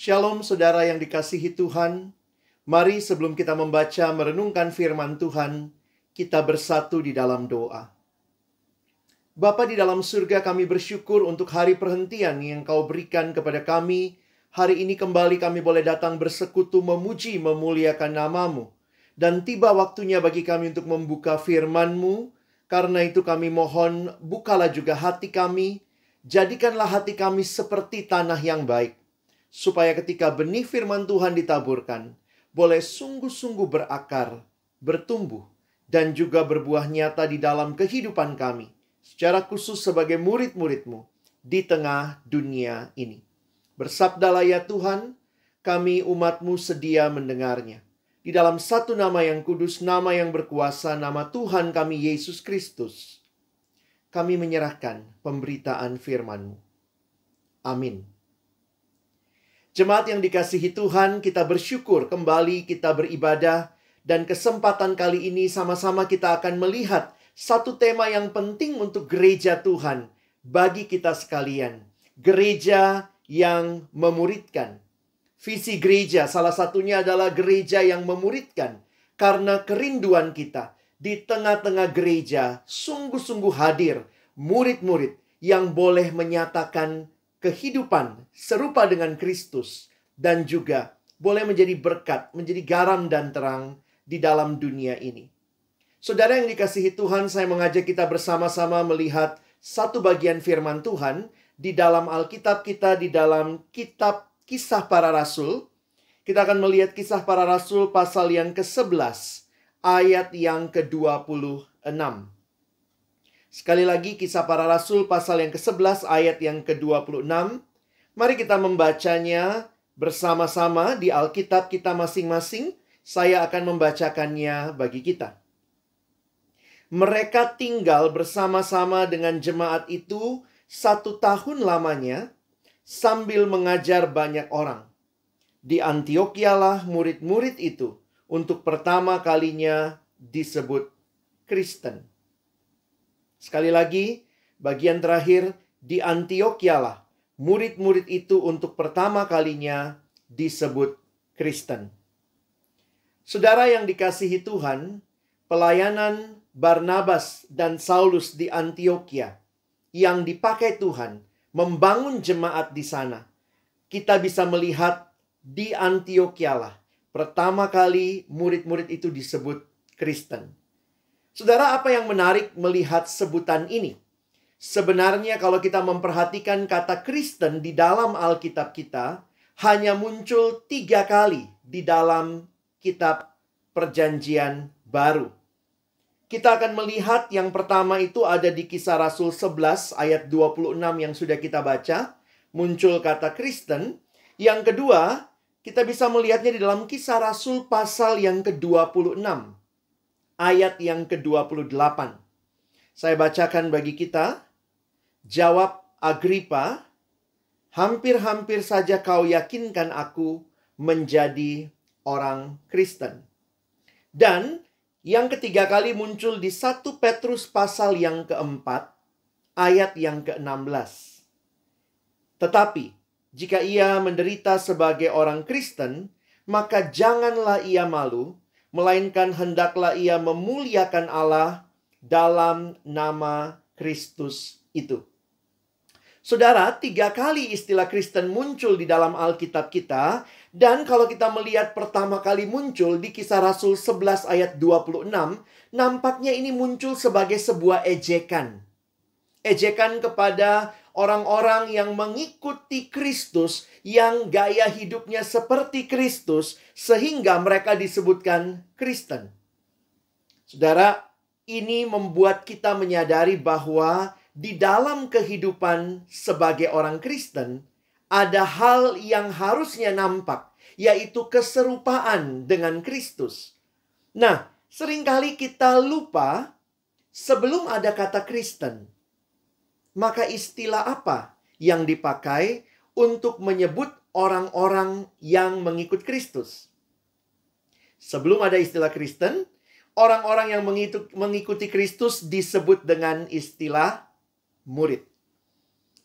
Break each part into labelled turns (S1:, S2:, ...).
S1: Shalom saudara yang dikasihi Tuhan. Mari sebelum kita membaca merenungkan firman Tuhan, kita bersatu di dalam doa. Bapa di dalam surga, kami bersyukur untuk hari perhentian yang Kau berikan kepada kami. Hari ini kembali kami boleh datang bersekutu memuji memuliakan nama-Mu. Dan tiba waktunya bagi kami untuk membuka firman-Mu. Karena itu kami mohon, bukalah juga hati kami. Jadikanlah hati kami seperti tanah yang baik. Supaya ketika benih firman Tuhan ditaburkan, boleh sungguh-sungguh berakar, bertumbuh, dan juga berbuah nyata di dalam kehidupan kami. Secara khusus sebagai murid-murid-Mu di tengah dunia ini. Bersabdalah ya Tuhan, kami umat-Mu sedia mendengarnya. Di dalam satu nama yang kudus, nama yang berkuasa, nama Tuhan kami Yesus Kristus. Kami menyerahkan pemberitaan firman-Mu. Amin. Jemaat yang dikasihi Tuhan, kita bersyukur kembali kita beribadah. Dan kesempatan kali ini sama-sama kita akan melihat satu tema yang penting untuk gereja Tuhan bagi kita sekalian. Gereja yang memuridkan. Visi gereja salah satunya adalah gereja yang memuridkan. Karena kerinduan kita di tengah-tengah gereja sungguh-sungguh hadir murid-murid yang boleh menyatakan kehidupan serupa dengan Kristus dan juga boleh menjadi berkat, menjadi garam dan terang di dalam dunia ini. Saudara yang dikasihi Tuhan, saya mengajak kita bersama-sama melihat satu bagian firman Tuhan di dalam Alkitab kita, di dalam kitab Kisah Para Rasul. Kita akan melihat Kisah Para Rasul pasal yang ke-11, ayat yang ke-26. Sekali lagi, Kisah Para Rasul pasal yang ke-11 ayat yang ke-26. Mari kita membacanya bersama-sama di Alkitab kita masing-masing. Saya akan membacakannya bagi kita. Mereka tinggal bersama-sama dengan jemaat itu 1 tahun lamanya sambil mengajar banyak orang. Di Antiokialah murid-murid itu untuk pertama kalinya disebut Kristen. Sekali lagi, bagian terakhir, di Antiokialah murid-murid itu untuk pertama kalinya disebut Kristen. Saudara yang dikasihi Tuhan, pelayanan Barnabas dan Saulus di Antiokhia yang dipakai Tuhan membangun jemaat di sana. Kita bisa melihat di Antiokialah pertama kali murid-murid itu disebut Kristen. Saudara, apa yang menarik melihat sebutan ini? Sebenarnya kalau kita memperhatikan kata Kristen di dalam Alkitab kita, hanya muncul 3 kali di dalam kitab Perjanjian Baru. Kita akan melihat yang pertama itu ada di Kisah Rasul 11 ayat 26 yang sudah kita baca. Muncul kata Kristen. Yang kedua, kita bisa melihatnya di dalam Kisah Rasul pasal yang ke-26. Ayat yang ke-28. Saya bacakan bagi kita. Jawab Agripa, hampir-hampir saja kau yakinkan aku menjadi orang Kristen. Dan yang ketiga kali muncul di 1 Petrus pasal yang keempat, ayat yang ke-16. Tetapi, jika ia menderita sebagai orang Kristen, maka janganlah ia malu, melainkan hendaklah ia memuliakan Allah dalam nama Kristus itu. Saudara, 3 kali istilah Kristen muncul di dalam Alkitab kita. Dan kalau kita melihat pertama kali muncul di Kisah Rasul 11 ayat 26, nampaknya ini muncul sebagai sebuah ejekan. Ejekan kepada orang-orang yang mengikuti Kristus, yang gaya hidupnya seperti Kristus, sehingga mereka disebutkan Kristen. Saudara, ini membuat kita menyadari bahwa di dalam kehidupan sebagai orang Kristen, ada hal yang harusnya nampak, yaitu keserupaan dengan Kristus. Nah, seringkali kita lupa sebelum ada kata Kristen, maka istilah apa yang dipakai untuk menyebut orang-orang yang mengikut Kristus? Sebelum ada istilah Kristen, orang-orang yang mengikuti Kristus disebut dengan istilah murid.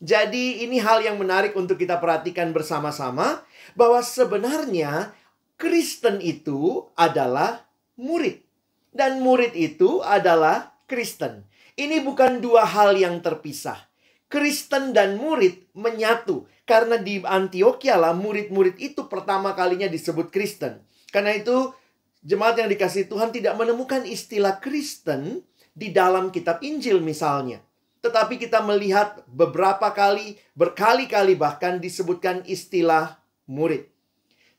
S1: Jadi ini hal yang menarik untuk kita perhatikan bersama-sama, bahwa sebenarnya Kristen itu adalah murid. Dan murid itu adalah Kristen. Ini bukan dua hal yang terpisah. Kristen dan murid menyatu. Karena di Antioquia lah murid-murid itu pertama kalinya disebut Kristen. Karena itu jemaat yang dikasihi Tuhan tidak menemukan istilah Kristen di dalam kitab Injil misalnya. Tetapi kita melihat beberapa kali, berkali-kali bahkan disebutkan istilah murid.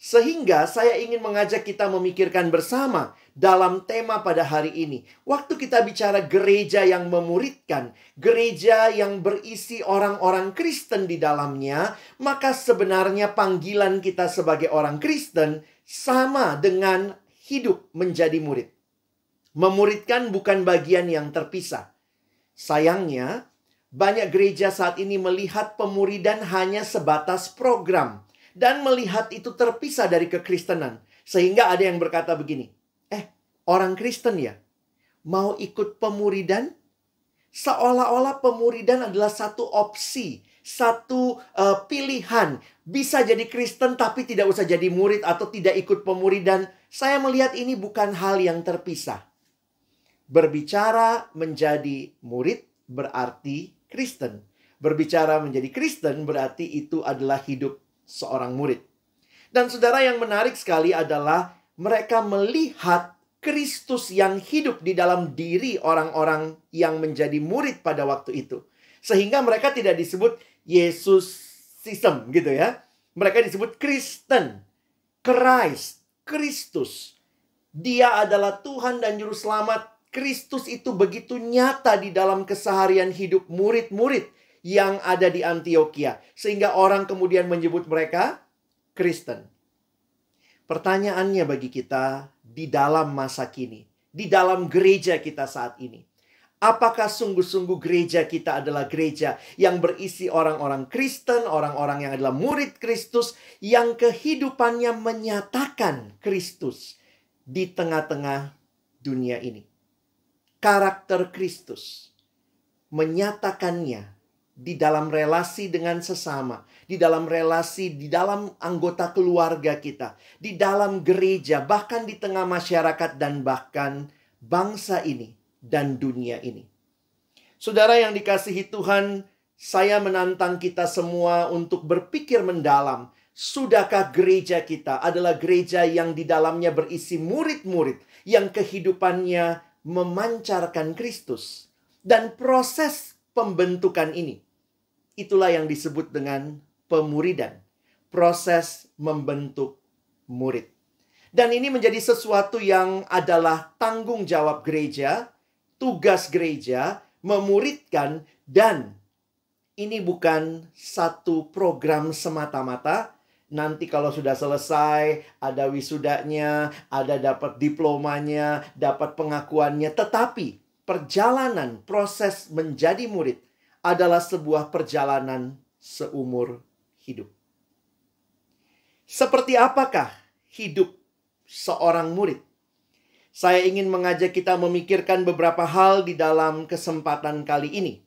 S1: Sehingga saya ingin mengajak kita memikirkan bersama dalam tema pada hari ini. Waktu kita bicara gereja yang memuridkan, gereja yang berisi orang-orang Kristen di dalamnya, maka sebenarnya panggilan kita sebagai orang Kristen sama dengan hidup menjadi murid. Memuridkan bukan bagian yang terpisah. Sayangnya, banyak gereja saat ini melihat pemuridan hanya sebatas program. Dan melihat itu terpisah dari kekristenan. Sehingga ada yang berkata begini, orang Kristen ya, mau ikut pemuridan? Seolah-olah pemuridan adalah satu opsi, satu pilihan. Bisa jadi Kristen tapi tidak usah jadi murid atau tidak ikut pemuridan. Saya melihat ini bukan hal yang terpisah. Berbicara menjadi murid berarti Kristen. Berbicara menjadi Kristen berarti itu adalah hidup seorang murid. Dan saudara, yang menarik sekali adalah mereka melihat Kristus yang hidup di dalam diri orang-orang yang menjadi murid pada waktu itu. Sehingga mereka tidak disebut Yesusism gitu ya. Mereka disebut Kristen, Christ, Kristus. Dia adalah Tuhan dan Juru Selamat. Kristus itu begitu nyata di dalam keseharian hidup murid-murid yang ada di Antioquia. Sehingga orang kemudian menyebut mereka Kristen. Pertanyaannya bagi kita di dalam masa kini, di dalam gereja kita saat ini, apakah sungguh-sungguh gereja kita adalah gereja yang berisi orang-orang Kristen, orang-orang yang adalah murid Kristus, yang kehidupannya menyatakan Kristus di tengah-tengah dunia ini? Karakter Kristus menyatakannya di dalam relasi dengan sesama, di dalam relasi, di dalam anggota keluarga kita, di dalam gereja, bahkan di tengah masyarakat dan bahkan bangsa ini dan dunia ini. Saudara yang dikasihi Tuhan, saya menantang kita semua untuk berpikir mendalam. Sudahkah gereja kita adalah gereja yang di dalamnya berisi murid-murid yang kehidupannya memancarkan Kristus? Dan proses pembentukan ini, itulah yang disebut dengan pemuridan. Proses membentuk murid. Dan ini menjadi sesuatu yang adalah tanggung jawab gereja, tugas gereja, memuridkan. Dan ini bukan satu program semata-mata. Nanti kalau sudah selesai, ada wisudanya, ada dapat diplomanya, dapat pengakuannya. Tetapi perjalanan proses menjadi murid adalah sebuah perjalanan seumur hidup. Seperti apakah hidup seorang murid? Saya ingin mengajak kita memikirkan beberapa hal di dalam kesempatan kali ini.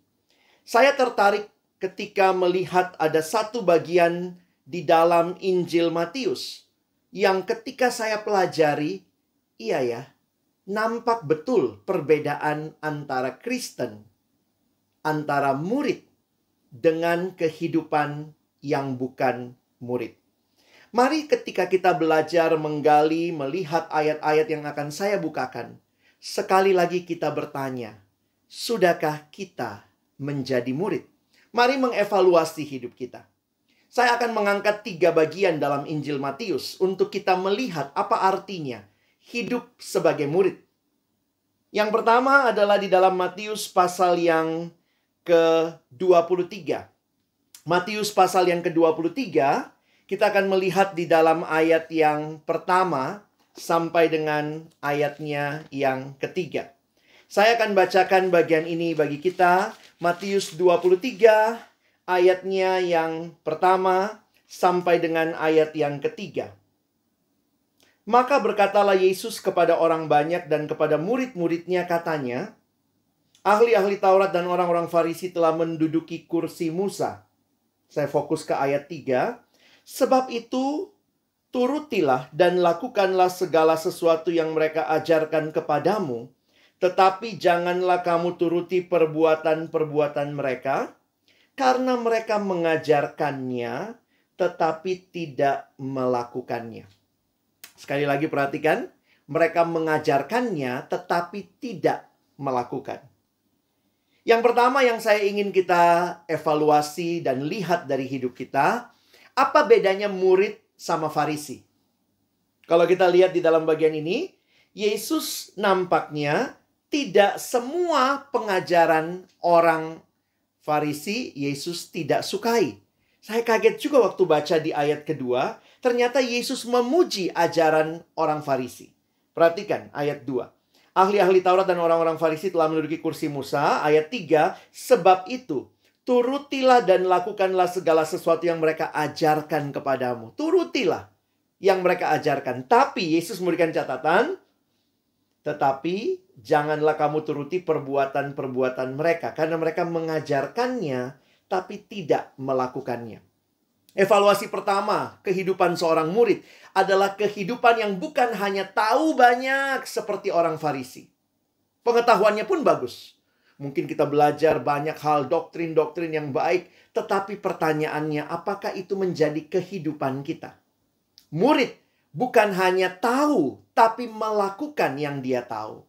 S1: Saya tertarik ketika melihat ada satu bagian di dalam Injil Matius yang ketika saya pelajari, iya ya, nampak betul perbedaan antara Kristen, antara murid dengan kehidupan yang bukan murid. Mari ketika kita belajar menggali, melihat ayat-ayat yang akan saya bukakan, sekali lagi kita bertanya, sudahkah kita menjadi murid? Mari mengevaluasi hidup kita. Saya akan mengangkat 3 bagian dalam Injil Matius untuk kita melihat apa artinya hidup sebagai murid. Yang pertama adalah di dalam Matius pasal yang ke-23. Matius pasal yang ke-23, kita akan melihat di dalam ayat yang pertama sampai dengan ayatnya yang ketiga. Saya akan bacakan bagian ini bagi kita. Matius 23, ayatnya yang pertama sampai dengan ayat yang ketiga. Maka berkatalah Yesus kepada orang banyak dan kepada murid-muridnya, katanya, ahli-ahli Taurat dan orang-orang Farisi telah menduduki kursi Musa. Saya fokus ke ayat 3. Sebab itu, turutilah dan lakukanlah segala sesuatu yang mereka ajarkan kepadamu. Tetapi janganlah kamu turuti perbuatan-perbuatan mereka, karena mereka mengajarkannya, tetapi tidak melakukannya. Sekali lagi perhatikan, mereka mengajarkannya, tetapi tidak melakukan. Yang pertama yang saya ingin kita evaluasi dan lihat dari hidup kita, apa bedanya murid sama Farisi? Kalau kita lihat di dalam bagian ini, Yesus nampaknya tidak semua pengajaran orang Farisi Yesus tidak sukai. Saya kaget juga waktu baca di ayat kedua, ternyata Yesus memuji ajaran orang Farisi. Perhatikan ayat 2. Ahli-ahli Taurat dan orang-orang Farisi telah menduduki kursi Musa. Ayat 3, sebab itu, turutilah dan lakukanlah segala sesuatu yang mereka ajarkan kepadamu. Turutilah yang mereka ajarkan. Tapi Yesus memberikan catatan, tetapi janganlah kamu turuti perbuatan-perbuatan mereka, karena mereka mengajarkannya, tapi tidak melakukannya. Evaluasi pertama, kehidupan seorang murid adalah kehidupan yang bukan hanya tahu banyak seperti orang Farisi. Pengetahuannya pun bagus. Mungkin kita belajar banyak hal, doktrin-doktrin yang baik, tetapi pertanyaannya, apakah itu menjadi kehidupan kita? Murid bukan hanya tahu, tapi melakukan yang dia tahu.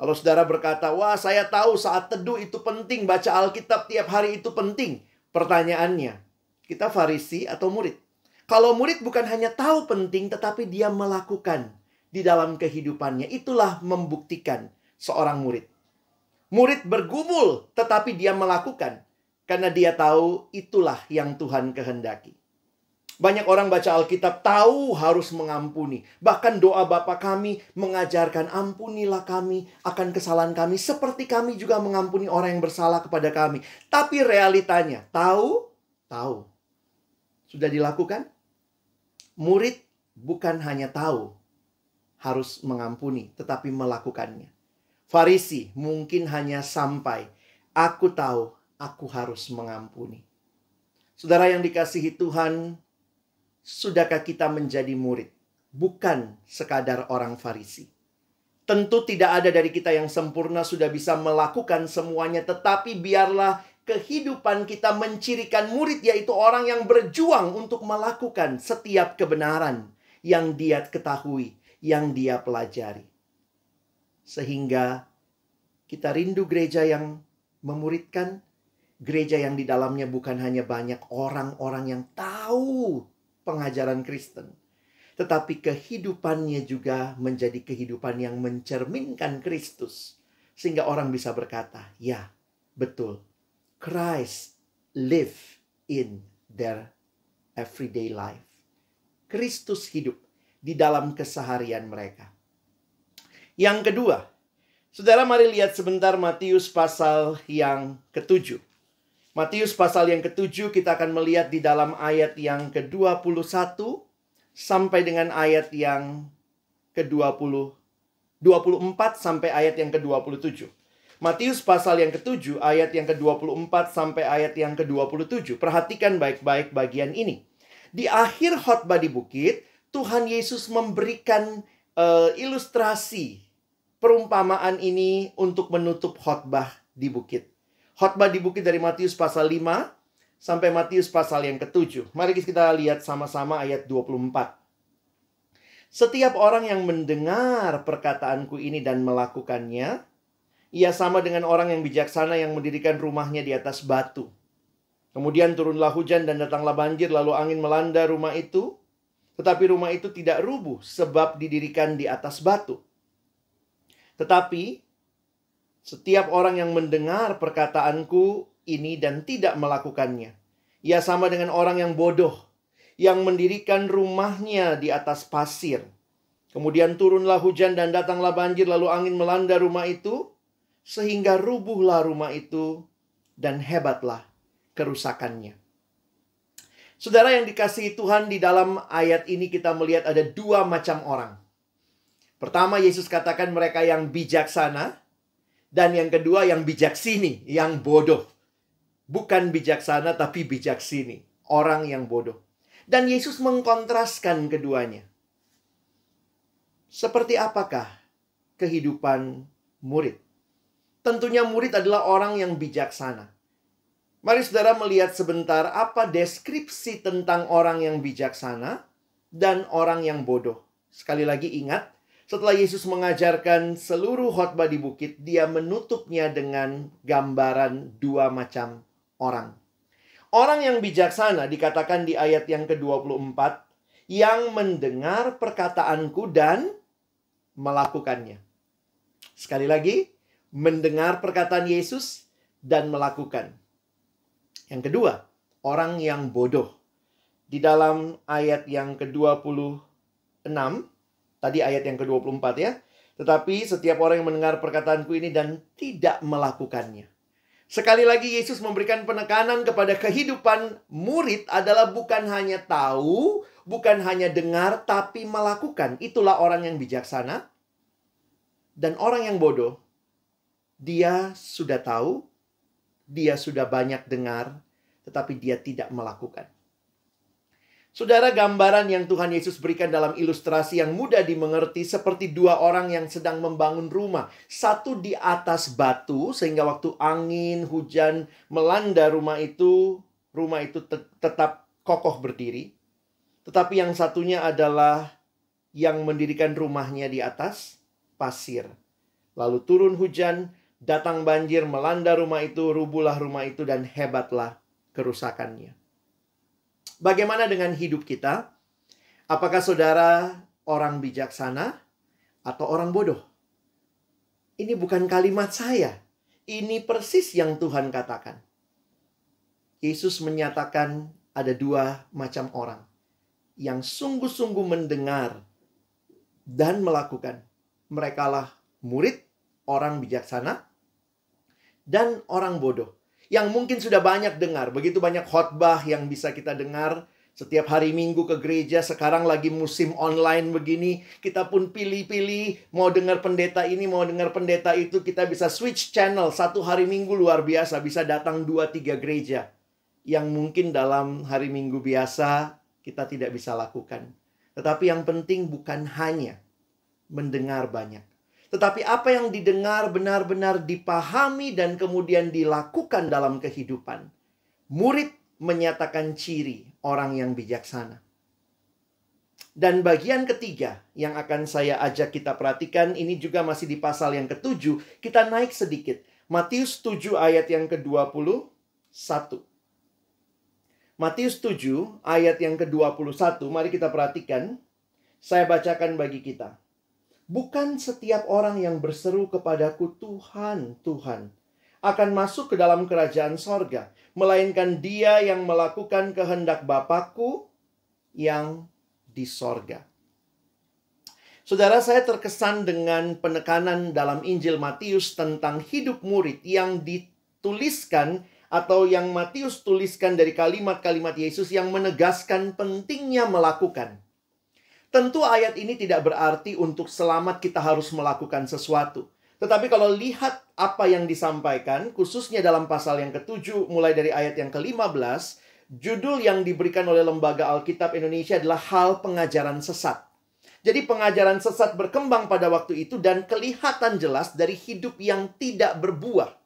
S1: Kalau saudara berkata, wah saya tahu saat teduh itu penting, baca Alkitab tiap hari itu penting. Pertanyaannya, kita Farisi atau murid? Kalau murid bukan hanya tahu penting, tetapi dia melakukan di dalam kehidupannya. Itulah membuktikan seorang murid. Murid bergumul, tetapi dia melakukan. Karena dia tahu itulah yang Tuhan kehendaki. Banyak orang baca Alkitab tahu harus mengampuni. Bahkan doa Bapa kami mengajarkan, ampunilah kami akan kesalahan kami, seperti kami juga mengampuni orang yang bersalah kepada kami. Tapi realitanya, tahu. Sudah dilakukan? Murid bukan hanya tahu harus mengampuni, tetapi melakukannya. Farisi mungkin hanya sampai, aku tahu, aku harus mengampuni. Saudara yang dikasihi Tuhan, sudahkah kita menjadi murid? Bukan sekadar orang Farisi. Tentu tidak ada dari kita yang sempurna sudah bisa melakukan semuanya, tetapi biarlah kehidupan kita mencirikan murid, yaitu orang yang berjuang untuk melakukan setiap kebenaran yang dia ketahui, yang dia pelajari. Sehingga kita rindu gereja yang memuridkan, gereja yang di dalamnya bukan hanya banyak orang-orang yang tahu pengajaran Kristen, tetapi kehidupannya juga menjadi kehidupan yang mencerminkan Kristus. Sehingga orang bisa berkata, ya betul, Christ live in their everyday life. Kristus hidup di dalam keseharian mereka. Yang kedua, saudara mari lihat sebentar Matius pasal yang ke-7. Matius pasal yang ke-7 kita akan melihat di dalam ayat yang ke-21 sampai dengan ayat yang ke-20, 24 sampai ayat yang ke-27. Matius pasal yang ke-7 ayat yang ke-24 sampai ayat yang ke-27. Perhatikan baik-baik bagian ini. Di akhir khotbah di bukit, Tuhan Yesus memberikan ilustrasi perumpamaan ini untuk menutup khotbah di bukit. Khotbah di bukit dari Matius pasal 5 sampai Matius pasal yang ke-7. Mari kita lihat sama-sama ayat 24. Setiap orang yang mendengar perkataanku ini dan melakukannya, ia sama dengan orang yang bijaksana yang mendirikan rumahnya di atas batu. Kemudian turunlah hujan dan datanglah banjir, lalu angin melanda rumah itu. Tetapi rumah itu tidak rubuh sebab didirikan di atas batu. Tetapi setiap orang yang mendengar perkataanku ini dan tidak melakukannya, ia sama dengan orang yang bodoh, yang mendirikan rumahnya di atas pasir. Kemudian turunlah hujan dan datanglah banjir, lalu angin melanda rumah itu, sehingga rubuhlah rumah itu dan hebatlah kerusakannya. Saudara yang dikasihi Tuhan, di dalam ayat ini kita melihat ada dua macam orang. Pertama, Yesus katakan mereka yang bijaksana, dan yang kedua yang bijaksini, yang bodoh. Bukan bijaksana tapi bijaksini. orang yang bodoh. Dan Yesus mengkontraskan keduanya. Seperti apakah kehidupan murid? Tentunya murid adalah orang yang bijaksana. Mari saudara melihat sebentar apa deskripsi tentang orang yang bijaksana dan orang yang bodoh. Sekali lagi ingat, setelah Yesus mengajarkan seluruh khotbah di bukit, dia menutupnya dengan gambaran dua macam orang. Orang yang bijaksana dikatakan di ayat yang ke-24, yang mendengar perkataanku dan melakukannya. Sekali lagi, mendengar perkataan Yesus dan melakukan. Yang kedua, orang yang bodoh. Di dalam ayat yang ke-26, tadi ayat yang ke-24 ya. Tetapi setiap orang yang mendengar perkataanku ini dan tidak melakukannya. Sekali lagi Yesus memberikan penekanan kepada kehidupan murid adalah bukan hanya tahu, bukan hanya dengar, tapi melakukan. Itulah orang yang bijaksana. Dan orang yang bodoh, dia sudah tahu, dia sudah banyak dengar, tetapi dia tidak melakukan. Saudara, gambaran yang Tuhan Yesus berikan dalam ilustrasi yang mudah dimengerti seperti dua orang yang sedang membangun rumah. Satu di atas batu, sehingga waktu angin, hujan melanda rumah itu tetap kokoh berdiri. Tetapi yang satunya adalah yang mendirikan rumahnya di atas pasir. Lalu turun hujan, datang banjir, melanda rumah itu, rubuhlah rumah itu, dan hebatlah kerusakannya. Bagaimana dengan hidup kita? Apakah saudara orang bijaksana atau orang bodoh? Ini bukan kalimat saya. Ini persis yang Tuhan katakan. Yesus menyatakan ada dua macam orang yang sungguh-sungguh mendengar dan melakukan. Merekalah murid, orang bijaksana, dan orang bodoh. Yang mungkin sudah banyak dengar. Begitu banyak khotbah yang bisa kita dengar. Setiap hari Minggu ke gereja. Sekarang lagi musim online begini. Kita pun pilih-pilih. Mau dengar pendeta ini, mau dengar pendeta itu. Kita bisa switch channel. Satu hari Minggu luar biasa. Bisa datang 2-3 gereja. Yang mungkin dalam hari Minggu biasa kita tidak bisa lakukan. Tetapi yang penting bukan hanya mendengar banyak. Tetapi apa yang didengar benar-benar dipahami dan kemudian dilakukan dalam kehidupan. Murid menyatakan ciri orang yang bijaksana. Dan bagian ketiga yang akan saya ajak kita perhatikan, ini juga masih di pasal yang ke-7. Kita naik sedikit. Matius 7 ayat yang ke-21. Matius 7 ayat yang ke-21. Mari kita perhatikan. Saya bacakan bagi kita. Bukan setiap orang yang berseru kepadaku Tuhan, Tuhan, akan masuk ke dalam kerajaan sorga, melainkan dia yang melakukan kehendak Bapakku yang di sorga. Saudara, saya terkesan dengan penekanan dalam Injil Matius tentang hidup murid yang dituliskan atau yang Matius tuliskan dari kalimat-kalimat Yesus yang menegaskan pentingnya melakukan. Tentu ayat ini tidak berarti untuk selamat kita harus melakukan sesuatu. Tetapi kalau lihat apa yang disampaikan, khususnya dalam pasal yang ke-7, mulai dari ayat yang ke-15, judul yang diberikan oleh Lembaga Alkitab Indonesia adalah hal pengajaran sesat. Jadi pengajaran sesat berkembang pada waktu itu dan kelihatan jelas dari hidup yang tidak berbuah.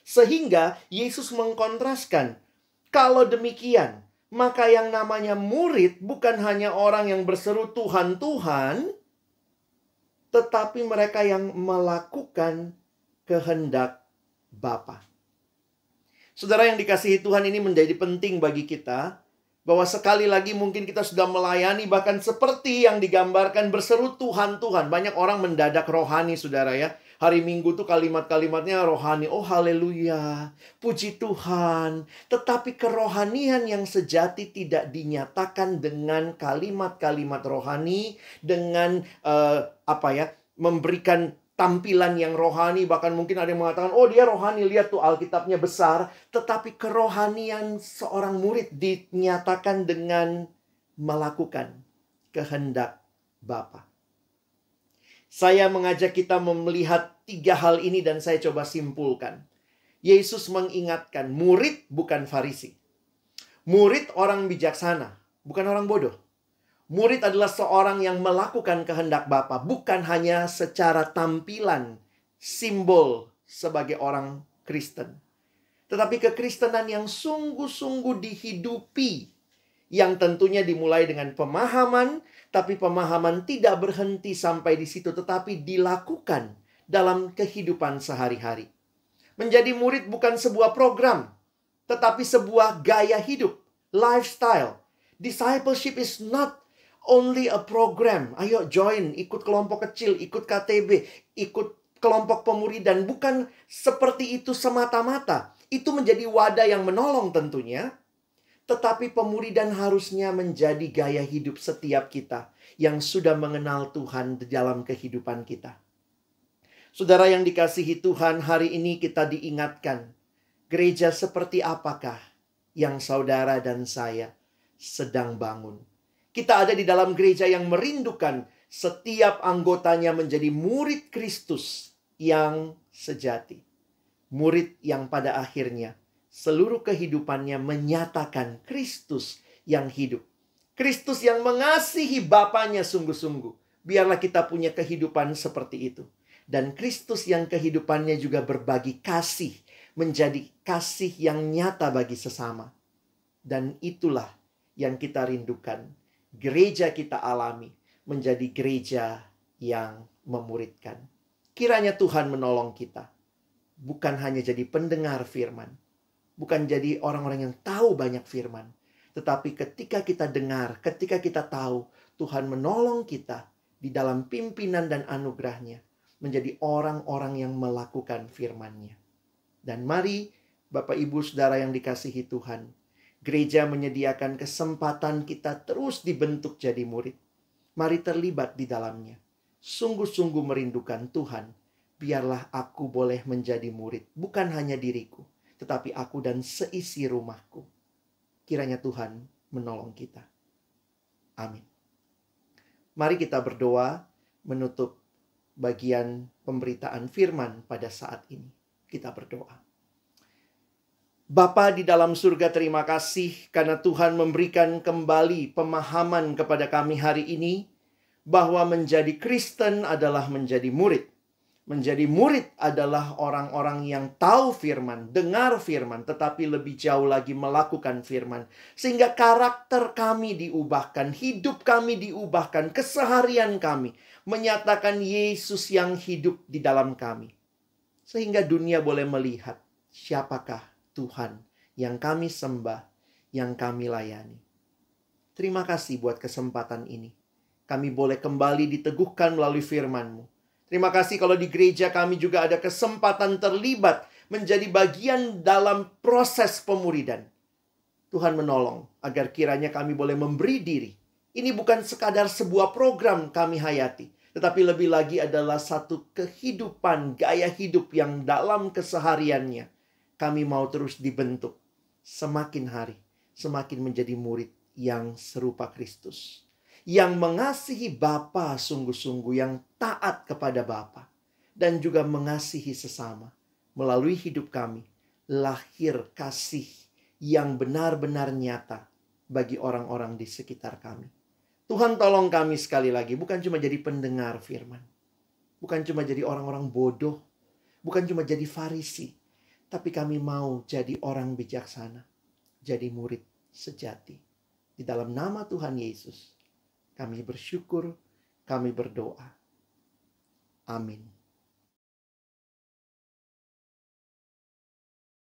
S1: Sehingga Yesus mengkontraskan, kalau demikian, maka yang namanya murid bukan hanya orang yang berseru Tuhan, Tuhan, tetapi mereka yang melakukan kehendak Bapa. Saudara yang dikasihi Tuhan, ini menjadi penting bagi kita, bahwa sekali lagi mungkin kita sudah melayani bahkan seperti yang digambarkan berseru Tuhan, Tuhan. Banyak orang mendadak rohani, saudara ya. Hari Minggu tuh kalimat-kalimatnya rohani. Oh haleluya, puji Tuhan. Tetapi kerohanian yang sejati tidak dinyatakan dengan kalimat-kalimat rohani. Dengan memberikan tampilan yang rohani. Bahkan mungkin ada yang mengatakan, oh dia rohani, lihat tuh Alkitabnya besar. Tetapi kerohanian seorang murid dinyatakan dengan melakukan kehendak Bapa. Saya mengajak kita melihat 3 hal ini dan saya coba simpulkan. Yesus mengingatkan, murid bukan Farisi. Murid orang bijaksana, bukan orang bodoh. Murid adalah seorang yang melakukan kehendak Bapa, bukan hanya secara tampilan, simbol sebagai orang Kristen. Tetapi kekristenan yang sungguh-sungguh dihidupi, yang tentunya dimulai dengan pemahaman, tapi pemahaman tidak berhenti sampai di situ, tetapi dilakukan dalam kehidupan sehari-hari. Menjadi murid bukan sebuah program, tetapi sebuah gaya hidup, lifestyle. Discipleship is not only a program. Ayo join, ikut kelompok kecil, ikut KTB, ikut kelompok pemuridan. Bukan seperti itu semata-mata. Itu menjadi wadah yang menolong tentunya. Tetapi pemuridan harusnya menjadi gaya hidup setiap kita yang sudah mengenal Tuhan di dalam kehidupan kita. Saudara yang dikasihi Tuhan, hari ini kita diingatkan, gereja seperti apakah yang saudara dan saya sedang bangun. Kita ada di dalam gereja yang merindukan setiap anggotanya menjadi murid Kristus yang sejati. Murid yang pada akhirnya seluruh kehidupannya menyatakan Kristus yang hidup. Kristus yang mengasihi Bapanya sungguh-sungguh. Biarlah kita punya kehidupan seperti itu. Dan Kristus yang kehidupannya juga berbagi kasih, menjadi kasih yang nyata bagi sesama. Dan itulah yang kita rindukan. Gereja kita alami menjadi gereja yang memuridkan. Kiranya Tuhan menolong kita. Bukan hanya jadi pendengar firman. Bukan jadi orang-orang yang tahu banyak firman. Tetapi ketika kita dengar, ketika kita tahu, Tuhan menolong kita di dalam pimpinan dan anugerahnya. Menjadi orang-orang yang melakukan firman-Nya. Dan mari Bapak Ibu Saudara yang dikasihi Tuhan, gereja menyediakan kesempatan kita terus dibentuk jadi murid. Mari terlibat di dalamnya. Sungguh-sungguh merindukan Tuhan. Biarlah aku boleh menjadi murid. Bukan hanya diriku, tetapi aku dan seisi rumahku. Kiranya Tuhan menolong kita. Amin. Mari kita berdoa menutup bagian pemberitaan firman pada saat ini. Kita berdoa. Bapa di dalam surga, terima kasih karena Tuhan memberikan kembali pemahaman kepada kami hari ini bahwa menjadi Kristen adalah menjadi murid. Menjadi murid adalah orang-orang yang tahu firman, dengar firman, tetapi lebih jauh lagi melakukan firman. Sehingga karakter kami diubahkan, hidup kami diubahkan, keseharian kami menyatakan Yesus yang hidup di dalam kami. Sehingga dunia boleh melihat siapakah Tuhan yang kami sembah, yang kami layani. Terima kasih buat kesempatan ini. Kami boleh kembali diteguhkan melalui firman-Mu. Terima kasih kalau di gereja kami juga ada kesempatan terlibat menjadi bagian dalam proses pemuridan. Tuhan menolong agar kiranya kami boleh memberi diri. Ini bukan sekadar sebuah program kami hayati, tetapi lebih lagi adalah satu kehidupan, gaya hidup yang dalam kesehariannya kami mau terus dibentuk. Semakin hari, semakin menjadi murid yang serupa Kristus. Yang mengasihi Bapa sungguh-sungguh, yang taat kepada Bapa. Dan juga mengasihi sesama. Melalui hidup kami, lahir kasih yang benar-benar nyata bagi orang-orang di sekitar kami. Tuhan tolong kami sekali lagi, bukan cuma jadi pendengar firman. Bukan cuma jadi orang-orang bodoh. Bukan cuma jadi Farisi. Tapi kami mau jadi orang bijaksana. Jadi murid sejati. Di dalam nama Tuhan Yesus, kami bersyukur, kami berdoa. Amin.